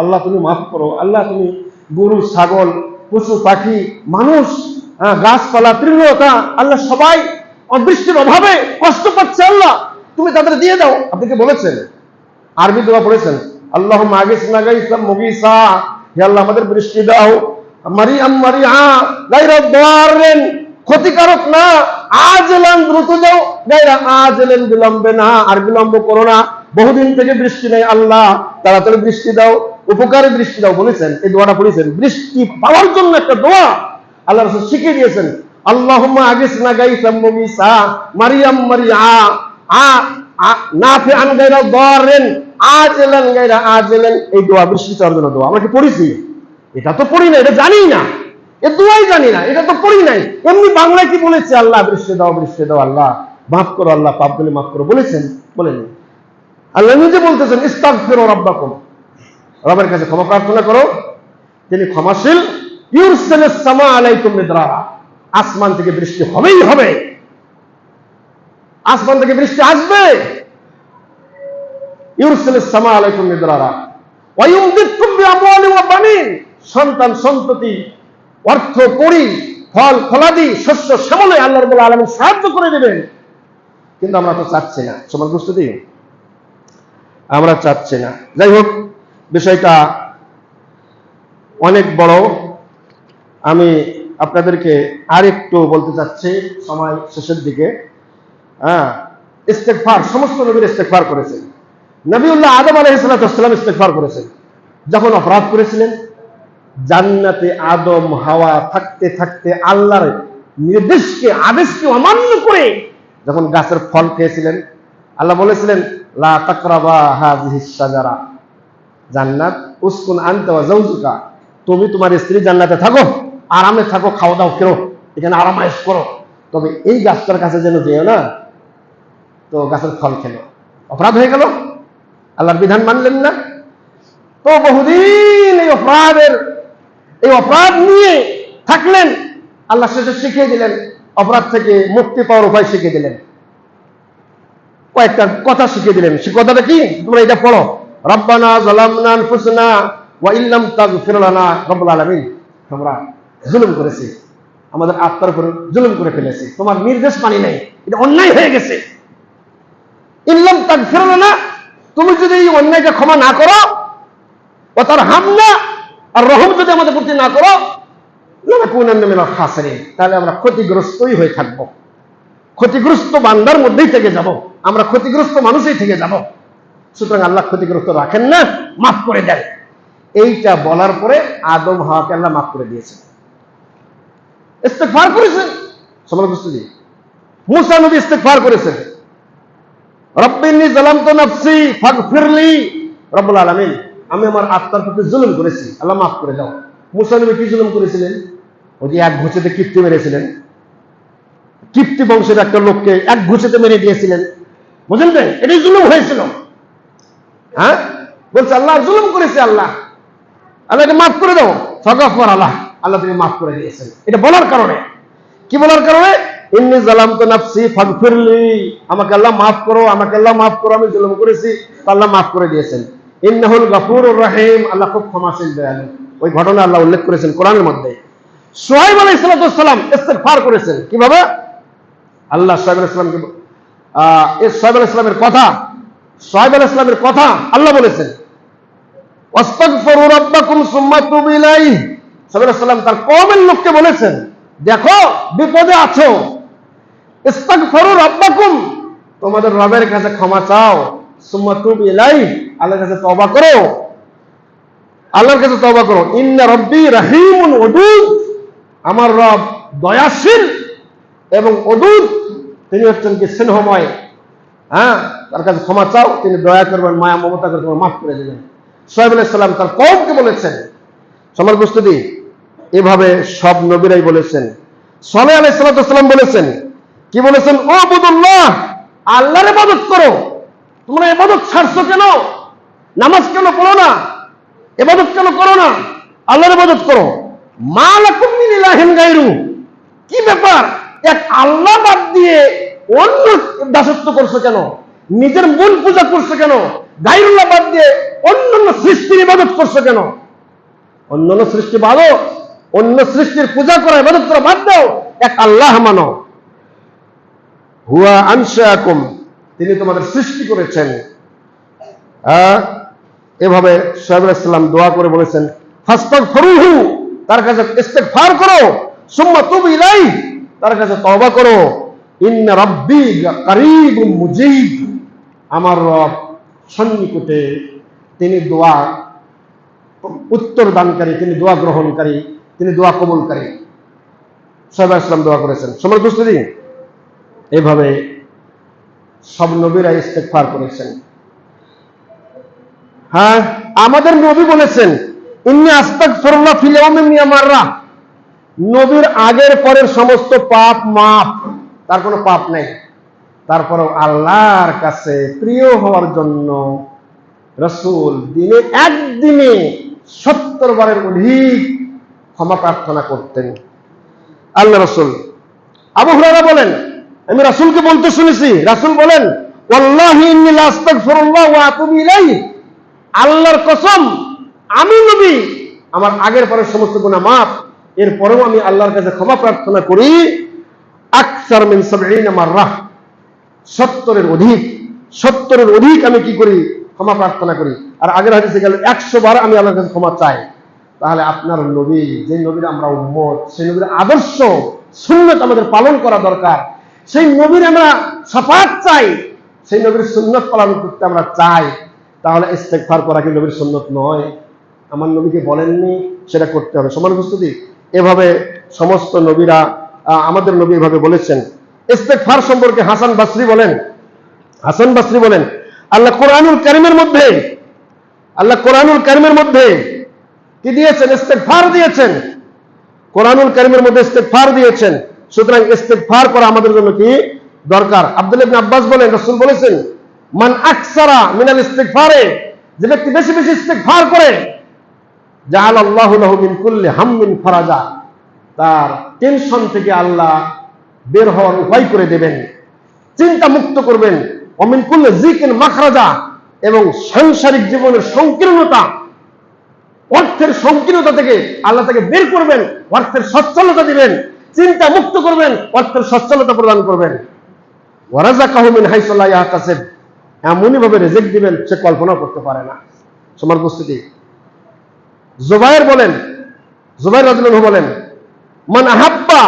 আল্লাহ তুমি মাফ করো, আল্লাহ তুমি গরু, ছাগল, পশু পাখি, মানুষ, গাছপালা, তৃণলতা, আল্লাহ সবাই বৃষ্টির অভাবে কষ্ট পাচ্ছে, আল্লাহ তুমি তাদের দিয়ে দাও। আপনি কি বলেছেন? আরবি দোয়া পড়েছেন, আল্লাহুম্মা আগিসনা গাইসাম মুগীসা, হে আল্লাহ আমাদের বৃষ্টি দাও, মারিয়াম মারিআ গায়রা দাররিন, ক্ষতিকারক না, আজলান দ্রুত দাও, গায়রা আজলান বিলম্বে না, আর বিলম্ব করো না, বহুদিন থেকে বৃষ্টি নেই, আল্লাহ তাড়াতাড়ি বৃষ্টি দাও, উপকারে বৃষ্টি দাও বলেছেন। এই দোয়াটা পড়েছেন, বৃষ্টি পাওয়ার জন্য একটা দোয়া আল্লাহ রাসূল শিখিয়ে দিয়েছেন। আল্লাহুম্মা আগিসনা গাইসাম মুগীসা, মারিয়াম মারিআ নাফিআন গায়রা দাররিন, আজলান গায়রা আজলান, এই দোয়া বৃষ্টি চাওয়ার জন্য দোয়া। আমরা কি পড়েছি? এটা তো পড়ি না, এটা জানি না। এ দোয়াই জানি না, এটা তো পড়ি নাই। এমনি বাংলায় কি বলেছে, আল্লাহ বৃষ্টি দাও, আল্লাহ মাফ করো, আল্লাহ পাপগুলি মাফ করো, বলেছেন? বলেনি। আল্লাহ নিজে বলতেছেন ইস্তাগফিরু রাব্বাকুম, রবের কাছে ক্ষমা প্রার্থনা করো, তিনি ক্ষমাশীল। ইউরসিলিস সামা আলাইকুম মিদরারা, আসমান থেকে বৃষ্টি হবেই হবে, আসমান থেকে বৃষ্টি আসবে। ইউরসিলিস সামা আলাইকুম মিদরারা ওয়া ইউমদিদকুম বিআমওয়ালিন ওয়া বানিন, সন্তান সন্ততি, অর্থ কড়ি, ফল ফলাদি, শস্য শ্যামলে আল্লাহ রাব্বুল আলামিন সাহায্য করে দেবেন। কিন্তু আমরা তো চাচ্ছি না, সমান বুঝতে, আমরা চাচ্ছি না। যাই হোক, বিষয়টা অনেক বড়। আমি আপনাদেরকে আরেকটু বলতে চাচ্ছি, সময় শেষের দিকে। ইস্তেগফার, সমস্ত নবীর ইস্তেগফার করেছেন। নবিউল্লাহ আদম আলাইহিস সালাম ইস্তেগফার করেছেন। যখন অপরাধ করেছিলেন, জান্নাতে আদম হাওয়া থাকতে থাকতে আল্লাহর নির্দেশকে, আদেশকে অমান্য করে যখন গাছের ফল খেয়েছিলেন, আল্লাহ বলেছিলেন লা তাকরাবা হাযিহিস শাজারা, জান্নাত উসকুন আনতা ওয়া যাওজুকা, তুমি তোমার স্ত্রী জান্নাতে থাকো, আরামে থাকো, খাওয়া দাও করো, এখানে আরামায়েশ করো, তবে এই গাছটার কাছে যেন যেও না। তো গাছের ফল খেলো, অপরাধ হয়ে গেল, আল্লাহর বিধান মানলেন না। তো বহুদিন এই অপরাধ নিয়ে থাকলেন। আল্লাহ শেষে শিখিয়ে দিলেন, অপরাধ থেকে মুক্তি পাওয়ার উপায় শিখিয়ে দিলেন, কয়েকটা কথা শিখিয়ে দিলেন। সে কথাটা কি? তোমরা এটা পড়ো, রব্বানা যালামনা আনফুসানা ওয়া ইল্লাম তাগফির লানা, রব্বুল আলামিন, আমরা জুলুম করেছি, আমাদের আত্মার উপর জুলুম করে ফেলেছি, তোমার নির্দেশ মানি নাই, এটা অন্যায় হয়ে গেছে। ইল্লাম তাগফির লানা, তুমি যদি এই অন্যায়কে ক্ষমা না করো, ও তার হামনা, আর রহম যদি আমাদের প্রতি না করো, লানাকুনান্না মিনাল খাসিরিন, তাহলে আমরা ক্ষতিগ্রস্তই হয়ে থাকবো, ক্ষতিগ্রস্ত বান্দার মধ্যেই থেকে যাব, আমরা ক্ষতিগ্রস্ত মানুষই থেকে যাব। সুতরাং আল্লাহ ক্ষতিগ্রস্ত রাখেন না, মাফ করে দেন। এইটা বলার পরে আদম হাওয়াকে আল্লাহ মাফ করে দিয়েছেন, ইস্তেগফার করেছেন। সমান বুঝতে, মুসা নবী ইস্তেগফার করেছেন, রব্বিন্নী যালামতু নাফসি ফাগফিরলি, রব্বুল আলামিন, আমি আমার আত্মার প্রতি জুলুম করেছি, আল্লাহ মাফ করে দাও। মুসা নবী কি জুলুম করেছিলেন? ওই যে এক ঘুষিতে কীর্তি মেরেছিলেন, কীর্তি বংশের একটা লোককে এক ঘুষিতে মেরে দিয়েছিলেন, বুঝলেন? এটাই জুলুম হয়েছিল। হ্যাঁ, বলছে আল্লাহ জুলুম করেছে, আল্লাহ আল্লাহকে মাফ করে দাও, ফাগফার আল্লাহ, আল্লাহ তিনি মাফ করে দিয়েছেন। এটা বলার কারণে, কি বলার কারণে? ইন্নী যালামতু নাফসি ফাগফিরলি, আমাকে আল্লাহ মাফ করো, আমাকে আল্লাহ মাফ করো, আমি জুলুম করেছি, আল্লাহ মাফ করে দিয়েছেন। ইন্নাহুল গাফুরুর রহিম, আল্লাহ খুব ক্ষমাশীল দয়ালু। ওই ঘটনা আল্লাহ উল্লেখ করেছেন কোরআনের মধ্যে। শুআয়ব আলাইহিস সালাম ইস্তেগফার করেছেন, কিভাবে? আল্লাহ শুআয়ব আলাইহিস সালামকে, শুআয়ব আলাইহিস সালামের কথা, শুআয়ব আলাইহিস সালামের কথা আল্লাহ বলেছেন, ওয়াস্তাগফিরু রাব্বাকুম সুম্মা তুবু ইলাইহি। শুআয়ব আলাইহিস সালাম তার কওমের লোককে বলেছেন, দেখো বিপদে আছো, ইস্তাগফিরু রাব্বাকুম, তোমাদের রবের কাছে ক্ষমা চাও, সুম্মা তুবু ইলাইহি, আল্লাহর কাছে তওবা করো, আল্লাহর কাছে তওবা করো। ইন্না রাব্বি রাহিমুন ওয়াদুদ, আমার রব দয়াশীল এবং ওদুদ, তিনি হচ্ছেন কি স্নেহময়। হ্যাঁ, তার কাছে ক্ষমা চাও, তিনি দয়া করবেন, মায়া মমতা করে তোমার মাফ করে দেবেন। শুআয়ব আলাইহিস সালাম তার কওমকে বলেছেন। সমাজ বুঝতে দিই, এভাবে সব নবীরাই বলেছেন। সালেহ আলাইহিস সালাম বলেছেন, কি বলেছেন? ও বুদুল্লাহ, আল্লাহর ইবাদত করো। তোমরা ইবাদত ছাড়ছো কেন? নামাজ কেন পড়ো না? ইবাদত কেন করো না? আল্লাহর ইবাদত করো। মা লাকুম মিন ইলাহিন গায়রু, কি ব্যাপার, এক আল্লাহ বাদ দিয়ে অন্য দাসত্ব করছো কেন? নিজের মূল পূজা করছো কেন? গায়রুল্লাহ বাদ দিয়ে অন্যান্য সৃষ্টির ইবাদত করছো কেন? অন্যান্য সৃষ্টি বাদো, অন্য সৃষ্টির পূজা করা, ইবাদত করা বাদ দাও, এক আল্লাহ মানো। হুয়া আনশাকুম, তিনি তোমাদের সৃষ্টি করেছেন। এভাবে শুআয়ব আলাইহিস সালাম দোয়া করে বলেছেন, ফাস্তাগফিরুহু, তার কাছে ইস্তেগফার করো, সুম্মা তুবু ইলাইহি, তার কাছে তওবা করো। ইন্না রাব্বি কারীবুম মুজিব, আমার রব সন্নিকটে, তিনি দোয়া উত্তর দানকারী, তিনি দোয়া গ্রহণকারী, তিনি দোয়া কবুলকারী। শুআয়ব আলাইহিস সালাম দোয়া করেছেন। সময় বুঝতে দিন, এভাবে সব নবীরা ইস্তেগফার করেছেন। হ্যাঁ, আমাদের নবী বলেছেন, ইন্নী আস্তাগফিরুল্লাহ ফিল ইয়াউমি মিয়া মাররা, নবীর আগের পরের সমস্ত পাপ মাফ, তার কোনো পাপ নেই। তারপরেও আল্লাহর কাছে প্রিয় হওয়ার জন্য রাসূল দিনে একদিনে 70 বারের অধিক ক্ষমা প্রার্থনা করতেন। আল্লাহ রাসূল আবু হুরায়রা বলেন, আমি রাসূলকে বলতে শুনেছি, রাসূল বলেন, ওয়াল্লাহি ইন্নী লা আস্তাগফিরুল্লাহ ওয়া আতুবু ইলাইহি, আল্লাহর কসম আমি নবী আমার আগের পরের সমস্ত গুনাহ মাফ, এরপরেও আমি আল্লাহর কাছে ক্ষমা প্রার্থনা করি আকসার মিন 70 মাররা, 70-এর অধিক আমি কি করি? ক্ষমা প্রার্থনা করি। আর আগের হাদিসে গেল 100 বার আমি আল্লাহর কাছে ক্ষমা চাই। তাহলে আপনার নবী, যে নবীর আমরা উম্মত, সেই নবীর আদর্শ সুন্নাত আমাদের পালন করা দরকার। সেই নবীর আমরা শাফাআত চাই, সেই নবীর সুন্নাত পালন করতে আমরা চাই। তাহলে ইস্তেগফার করা কি নবীর সুন্নাত নয়? আমার নবীকে বলেননি, সেটা করতে হবে। সম্মানিত উপস্থিতি, এভাবে সমস্ত নবীরা, আমাদের নবী এভাবে বলেছেন। ইস্তেগফার সম্পর্কে হাসান বাসরি বলেন, আল্লাহ কোরআনুল কারীমের মধ্যে কি দিয়েছেন? ইস্তেগফার দিয়েছেন। কোরআনুল কারীমের মধ্যে ইস্তেগফার দিয়েছেন। সুতরাং ইস্তেগফার করা আমাদের জন্য কি দরকার? আব্দুল্লাহ ইবনে আব্বাস বলেন, রাসূল বলেছেন, মান আকসারা মিনাল ইস্তিগফারে, যে ব্যক্তি বেশি বেশি ইস্তেগফার করে, জাআলাল্লাহু লাহু মিন কুল্লি হাম্মিন ফারাজা, তার টেনশন থেকে আল্লাহ বের হওয়ার উপায় করে দেবেন, চিন্তা মুক্ত করবেন। ওয়া মিন কুল্লি যিকিন মাখরাজা, এবং সাংসারিক জীবনের সংকীর্ণতা, অর্থের সংকীর্ণতা থেকে আল্লাহ তাকে বের করবেন, অর্থের সচ্ছলতা দিবেন, চিন্তা মুক্ত করবেন, অর্থের সচ্ছলতা প্রদান করবেন। ওয়া রাযাকাহু মিন হাইসু লা ইয়াহতাসিব, এমনই ভাবে রিজিক দিবেন সে কল্পনা করতে পারে না। সমান উপস্থিতি, জুবাইর রাদিয়াল্লাহু বলেন, মান আহাব্বা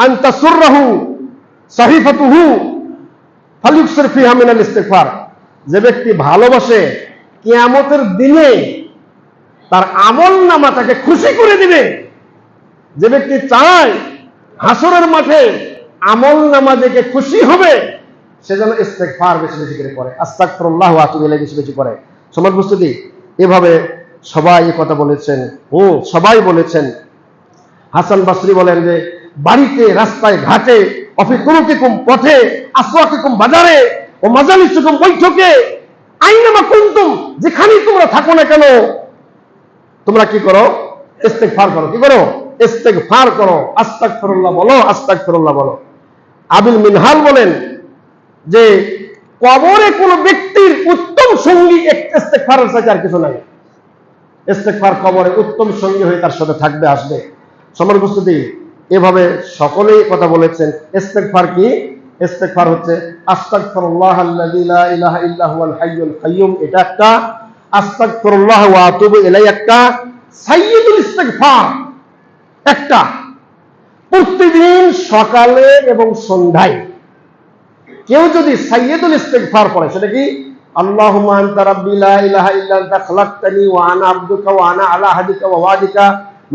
আন তাসুররাহু সাহিফাতুহু ফালইউকসির ফিহা মিনাল ইস্তিগফার, যে ব্যক্তি ভালোবাসে কিয়ামতের দিনে তার আমলনামা তাকে খুশি করে দিবে, যে ব্যক্তি চায় হাসরের মাঠে আমলনামা দেখে খুশি হবে, সে যেন ইস্তেগফার বেশি বেশি করে পড়ে, আস্তাগফিরুল্লাহ ওয়া আতুবু ইলাইহি বেশি বেশি করে। সমাজ উপস্থিতি, এভাবে সবাই এই কথা বলেছেন। সবাই বলেছেন। হাসান বাসরি বলেন যে বাড়িতে, রাস্তায়, ঘাটে, অফি তুরুকিকুম, পথে, আসওয়াকিকুম, বাজারে, ও মাজালিসুকুম, বৈঠকে, আইনামা কুনতুম, যেখানেই তোমরা থাকো না কেন, তোমরা কি করো? ইস্তেগফার করো। কি করো? ইস্তেগফার করো, আস্তাগফিরুল্লাহ বলো, আস্তাগফিরুল্লাহ বলো। আবিল মিনহাল বলেন যে কবরে কোন ব্যক্তির উত্তম সঙ্গী ইস্তেগফারের সাথে আর কিছু নাই। ইস্তেগফার কবরে উত্তম সঙ্গী হয়ে তার সাথে থাকবে, আসবে। সম্মানিত উপস্থিতি, এভাবে সকলেই কথা বলেছেন। ইস্তেগফার কি? ইস্তেগফার হচ্ছে আস্তাগফিরুল্লাহাল্লাযী লা ইলাহা ইল্লা হুয়াল হাইয়ুল কাইয়্যুম, এটা একটা। আস্তাগফিরুল্লাহ ওয়া আতুবু ইলাইহি একটা। সাইয়্যিদুল ইস্তিগফার একটা। প্রতিদিন সকালে এবং সন্ধ্যায় কেউ যদি সাইয়্যিদুল ইস্তিগফার পড়ে, সেটা কি? আল্লাহুম্মা আনতা রাব্বি লা ইলাহা ইল্লা আনতা খালাকতানি ওয়া আনা আবদুকা ওয়া আনা আলা আহদিকা ওয়া ওয়াদিকা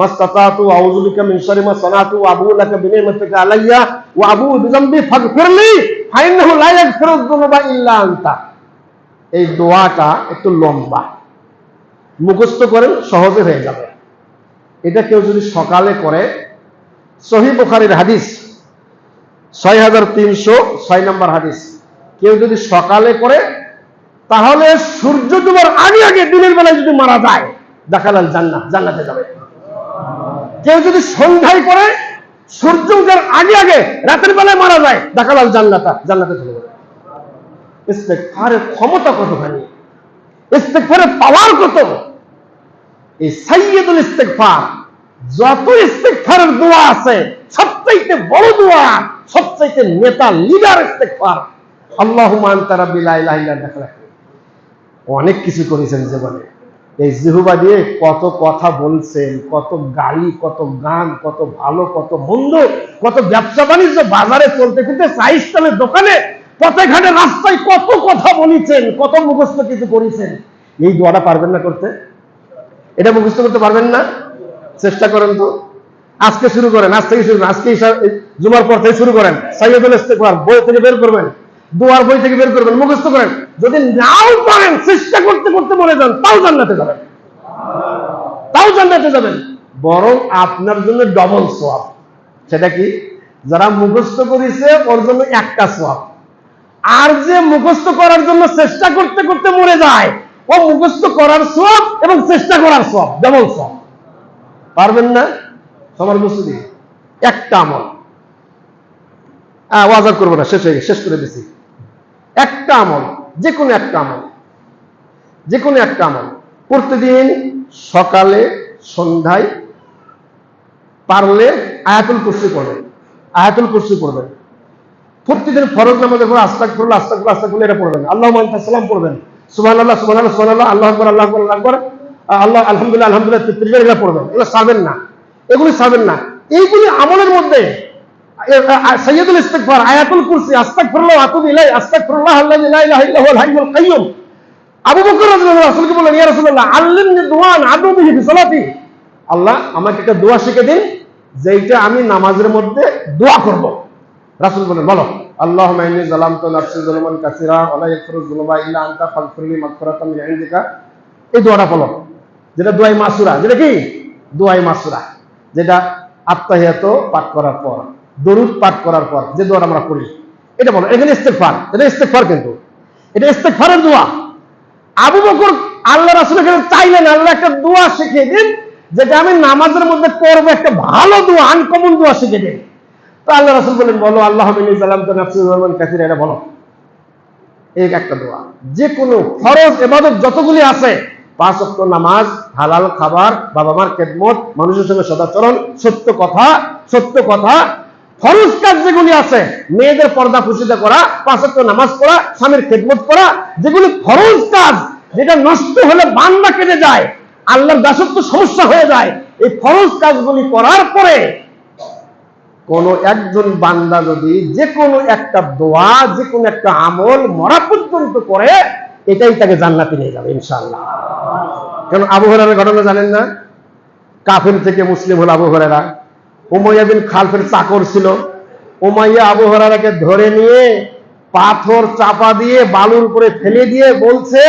মাসতাতাতু ওয়া আউযু বিকা মিন শাররি মা সানাতু ওয়া আবুউ লাকা বিনি'মাতিকা আলাইয়া ওয়া আবুউ বিযামবি ফাগফিরলি ফাইন্নাহু লা ইয়াগফিরুয যুনুবা ইল্লা আনতা। এই দোয়াটা একটু লম্বা, মুখস্থ করেন, সহজে হয়ে যাবে। এটা কেউ যদি সকালে করে, সহিহ বুখারীর হাদিস 6306 নম্বর হাদিস, কেউ যদি সকালে করে তাহলে সূর্য ডুবার আগে আগে দিনের বেলায় যদি মারা যায়, দাখালাল জান্নাহ, জান্নাতে যাবে। কেউ যদি সন্ধ্যায় করে, সূর্য ওঠার আগে আগে রাতের বেলায় মারা যায়, দাখালাল জান্নাতা, জান্নাতে চলে যাবে। ইস্তেগফারের ক্ষমতা কতখানি, ইস্তেগফারের পাওয়ার কত! এই সাইয়্যিদুল ইস্তিগফার, যত ইস্তিগফারের দোয়া আছে সবচাইতে বড় দোয়া, সবচাইতে নেতা, লিডার ইস্তিগফার। আল্লাহুম্মা আনতা রাব্বি লা ইলাহা ইল্লা আনতা খালাকতানি। অনেক কিছু করেছেন জীবনে, এই জিহ্বা দিয়ে কত কথা বলছেন, কত গালি, কত গান, কত ভালো, কত মন্দ, কত ব্যবসা বাণিজ্য, বাজারে চলতে ফিরতে, চা স্টলের দোকানে, পথে ঘাটে, রাস্তায় কত কথা বলেছেন, কত মুখস্থ কিছু করেছেন। এই দোয়াটা পারবেন না করতে? এটা মুখস্থ করতে পারবেন না? চেষ্টা করেন তো, আজকে শুরু করেন, আজ থেকে শুরু করেন, আজকে জুমার পর থেকে শুরু করেন। সাইয়্যিদুল ইস্তিগফার বই থেকে বের করবেন, দোয়ার বই থেকে বের করবেন, মুখস্থ করেন। যদি নাও পারেন, চেষ্টা করতে করতে মরে যান, তাও জান্নাতে যাবেন, তাও জান্নাতে যাবেন। বরং আপনার জন্য ডবল সওয়াব। সেটা কি? যারা মুখস্থ করেছে ওর জন্য একটা সওয়াব, আর যে মুখস্থ করার জন্য চেষ্টা করতে করতে মরে যায় ও মুখস্থ করার সওয়াব এবং চেষ্টা করার সওয়াব, ডবল সওয়াব। পারবেন না? সবার মুসলিম একটা আমল, ওয়াজ করবো না, শেষ হয়ে গেছে, শেষ করে দিছি। একটা আমল, যে কোনো একটা আমল, যে কোনো একটা আমল প্রতিদিন সকালে সন্ধ্যায় পারলে আয়াতুল কুরসি পড়বেন, আয়াতুল কুরসি পড়বেন। প্রতিদিন ফরজ নামাজের পর আস্তাগফিরুল্লাহ আস্তাগফিরুল্লাহ আস্তাগফিরুল্লাহ এটা পড়বেন, আল্লাহুম্মা আনতা সালাম পড়বেন, সুবহানাল্লাহ সুবহানাল্লাহ সুবহানাল্লাহ, আল্লাহু আকবার আল্লাহু আকবার আল্লাহু আকবার, আল্লাহ আলহামদুলিল্লাহ আলহামদুলিল্লাহ 33 বার এটা পড়বেন। এগুলো ছাড়বেন না, এগুলি ছাড়বেন না। এইগুলি আমলের মধ্যে সাইয়্যিদুল ইস্তিগফার, আয়াতুল কুরসি, আস্তাগফিরুল্লাহ ওয়া আতুবু ইলাইহি, আস্তাগফিরুল্লাহ আল্লাযী লা ইলাহা ইল্লা হুয়াল হাইয়ুল কাইয়্যুম। আবু বকর রাদিয়াল্লাহু আনহু রাসূলকে বললেন, ইয়া রাসূলুল্লাহ আল্লিমনি দুআন আদু বিহি ফি সালাতি, আল্লাহ আমাকে একটা দোয়া শিখিয়ে দিন যেটা আমি নামাজের মধ্যে দোয়া করব। রাসূল বলেন, বলো, আল্লাহুম্মা ইন্নী যালামতু নাফসি যুলমান কাসীরা ওয়া লা ইয়াগফিরুয যুনুবা ইল্লা আনতা ফাগফিরলি মাগফিরাতাম মিন ইনদিকা। এই দোয়াটা বলো, যেটা দুআয়ে মাসুরা। যেটা কি? দুআয়ে মাসুরা, যেটা আত্তাহিয়াত পাঠ করার পর, দরুদ পাঠ করার পর যে দোয়াটা আমরা পড়ি, এটা বলো। এখানে ইস্তিগফার, এটা ইস্তিগফার, কিন্তু এটা ইস্তিগফারের দোয়া। আবু বকর আল্লাহ রাসূলের কাছে চাইলেন, আল্লাহ একটা দোয়া শিখিয়ে দিন যেটা আমি নামাজের মধ্যে করবো, একটা ভালো দোয়া, আনকমন দোয়া শিখিয়ে দিন। তো আল্লাহ রাসূল বলেন, বলো, আল্লাহুম্মা ইন্নী যালামতু নাফসি যুলমান কাসীরা, এটা বলো। এই একটা দোয়া। যে কোনো ফরজ ইবাদত যতগুলি আছে, 5 ওয়াক্ত নামাজ, হালাল খাবার, বাবা মার খেদমত, মানুষের সঙ্গে সদাচরণ, সত্য কথা, সত্য কথা, ফরজ কাজ যেগুলি আছে, মেয়েদের পর্দা ফুসিদা করা, 5 ওয়াক্ত নামাজ পড়া, স্বামীর খেদমত করা, যেগুলি ফরজ কাজ, যেটা নষ্ট হলে বান্দা কেটে যায়, আল্লাহর দাসত্ব সমস্যা হয়ে যায়, এই ফরজ কাজগুলি করার পরে কোন একজন বান্দা যদি যে কোনো একটা দোয়া, যে কোনো একটা আমল মরা পর্যন্ত করে, এটাই তাকে জান্নাতে নিয়ে যাবে ইনশাআল্লাহ। কারণ আবু হুরায়রার ঘটনা জানেন না? কাফির থেকে মুসলিম হলো আবু হুরায়রা। উমাইয়া বিন খালফের চাকর ছিল। উমাইয়া আবু হুরায়রাকে ধরে নিয়ে পাথর চাপা দিয়ে বালুর উপরে ফেলে দিয়ে বলছে,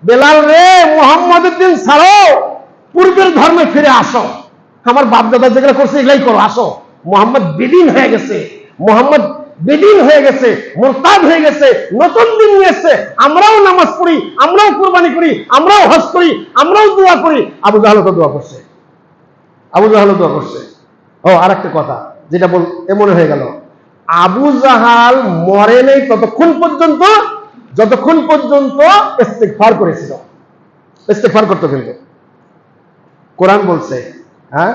বেলাল রে, মুহাম্মাদের দিন ছাড়ো, পূর্বের ধর্মে ফিরে আসো, আমার বাপ দাদা যেগুলো করছে এগুলাই করো, আসো। মুহাম্মদ বেদিন হয়ে গেছে, মুহাম্মদ বেদিন হয়ে গেছে, মুরতাদ হয়ে গেছে, নতুন দিন নিয়ে এসেছে। আমরাও নামাজ পড়ি, আমরাও কুরবানি করি, আমরাও হজ করি, আমরাও দোয়া করি। আবু জাহল তো দোয়া করছে, আবু জাহল দোয়া করছে। ও আরেকটা কথা যেটা মনে হয়ে গেল, আবু জাহাল মরে নেই ততক্ষণ পর্যন্ত যতক্ষণ পর্যন্ত ইস্তিগফার করেছিল। ইস্তিগফার করতে, কিন্তু কোরআন বলছে, হ্যাঁ,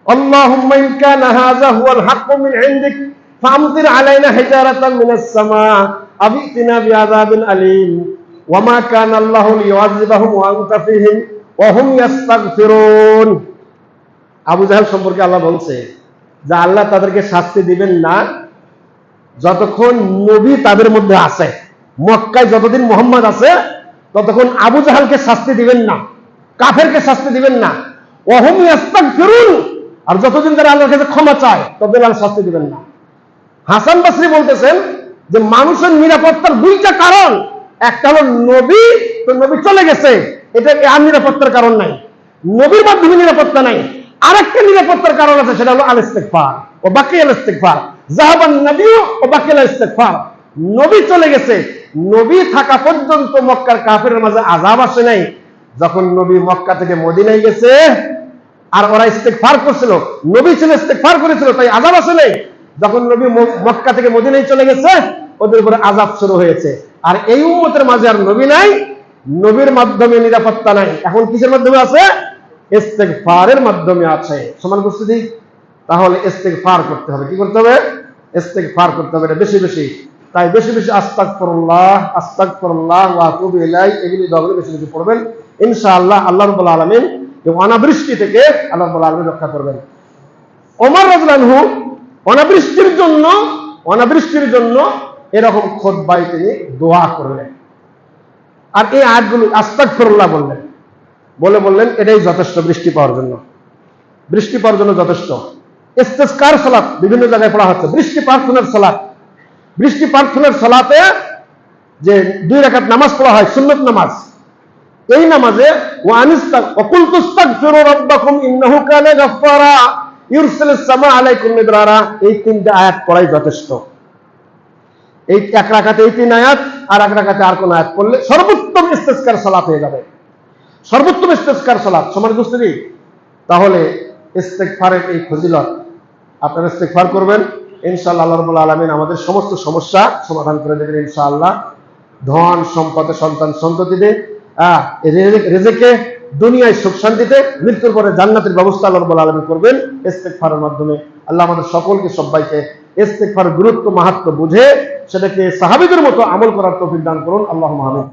আল্লাহুম্মা ইন কানা হাযা হুয়াল হাক্কু মিন ইনদিক ফামতির আলাইনা হিজারাতান মিনাস সামা আও ইতিনা বিআযাবিন আলীম ওয়া মা কানা আল্লাহু লিয়ুআযিবাহুম ওয়া আনতা ফীহিম ওয়া হুম ইস্তাগফিরুন। আবু জাহেল সম্পর্কে আল্লাহ বলছে যে আল্লাহ তাদেরকে শাস্তি দিবেন না যতক্ষণ নবী তাদের মধ্যে আছে। মক্কায় যতদিন মুহাম্মদ আছে ততক্ষণ আবু জাহেলকে শাস্তি দিবেন না, কাফেরকে শাস্তি দিবেন না। ওয়া হুম ইস্তাগফিরুন, আর যতদিন তারা আল্লাহর কাছে ক্ষমা চায় ততদিন আল্লাহ শাস্তি দিবেন না। হাসান বসরি বলতেছেন যে মানুষের নিরাপত্তার দুইটা কারণ, একটা হলো নবী, তো নবী চলে গেছে, এটা আর নিরাপত্তার কারণ নাই, নবীর মাধ্যমে নিরাপত্তা নাই। আরেকটা নিরাপত্তার কারণ আছে, সেটা হলো আল ইস্তিগফার ও বাকিয়াল ইস্তিগফার। যাহাবান নবী ও বাকিয়াল ইস্তিগফার। নবী চলে গেছে, নবী থাকা পর্যন্ত মক্কার কাফেরের মাঝে আযাব আসে নাই। যখন নবী মক্কা থেকে মদিনায় গেছে আর ওরা ইস্তিগফার করছিল, নবী ছিল ইস্তিগফার করেছিল, তাই আযাব আসে নাই। যখন নবী মক্কা থেকে মদিনায় চলে গেছে, ওদের উপরে আযাব শুরু হয়েছে। আর এই উম্মতের মাঝে আর নবী নাই, নবীর মাধ্যমে নিরাপত্তা নাই। এখন কিসের মাধ্যমে আছে? ইস্তিগফারের মাধ্যমে আছে। সমান উপস্থিতি, তাহলে ইস্তিগফার করতে হবে। কি করতে হবে? ইস্তিগফার করতে হবে, এটা বেশি বেশি। তাই বেশি বেশি আস্তাগফিরুল্লাহ আস্তাগফিরুল্লাহ ওয়া আতুবু ইলাইহি এগুলি দোয়াগুলো বেশি বেশি পড়বেন ইনশাআল্লাহ। আল্লাহ রাব্বুল আলামিন এই অনাবৃষ্টি থেকে আল্লাহ রাব্বুল আলামিন রক্ষা করবেন। ওমর রাদিয়াল্লাহু আনহু অনাবৃষ্টির জন্য এরকম খুতবায় তিনি দোয়া করলেন, আর এই আয়াতগুলো আস্তাগফিরুল্লাহ বললেন, বললেন এটাই যথেষ্ট বৃষ্টি পাওয়ার জন্য, বৃষ্টি পাওয়ার জন্য যথেষ্ট। ইস্তিসকার সালাত বিভিন্ন জায়গায় পড়া হচ্ছে, বৃষ্টি প্রার্থনার সালাত। বৃষ্টি প্রার্থনার সালাতে যে 2 রাকাত নামাজ পড়া হয় সুন্নত নামাজ, এই নামাজে এই তিনটা আয়াত পড়াই যথেষ্ট। এই এক রাকাতে এই তিন আয়াত, আর এক রাকাতে আর কোন আয়াত পড়লে সর্বোত্তম ইস্তেসকার সালাত হয়ে যাবে, সর্বোত্তম ইস্তেসকার সালাত। সম্মানিত উপস্থিতি, তাহলে ইস্তেগফারের এই ফজিলত আপনারা ইস্তেগফার করবেন, ইনশাআল্লাহ আল্লাহ রাব্বুল আলামিন আমাদের সমস্ত সমস্যা সমাধান করে দেবেন ইনশাআল্লাহ। ধন সম্পদে, সন্তান সন্ততিতে, রিজিকে, দুনিয়ায় সুখ শান্তিতে, মৃত্যুর পরে জান্নাতের ব্যবস্থা আল্লাহ রাব্বুল আলামিন করবেন ইস্তেগফারের মাধ্যমে। আল্লাহ আমাদের সকলকে সবাইকে ইস্তেগফারের গুরুত্ব মাহাত্ম্য বুঝে সেটাকে সাহাবীদের মতো আমল করার তৌফিক দান করুন। আল্লাহুম্মা আমিন।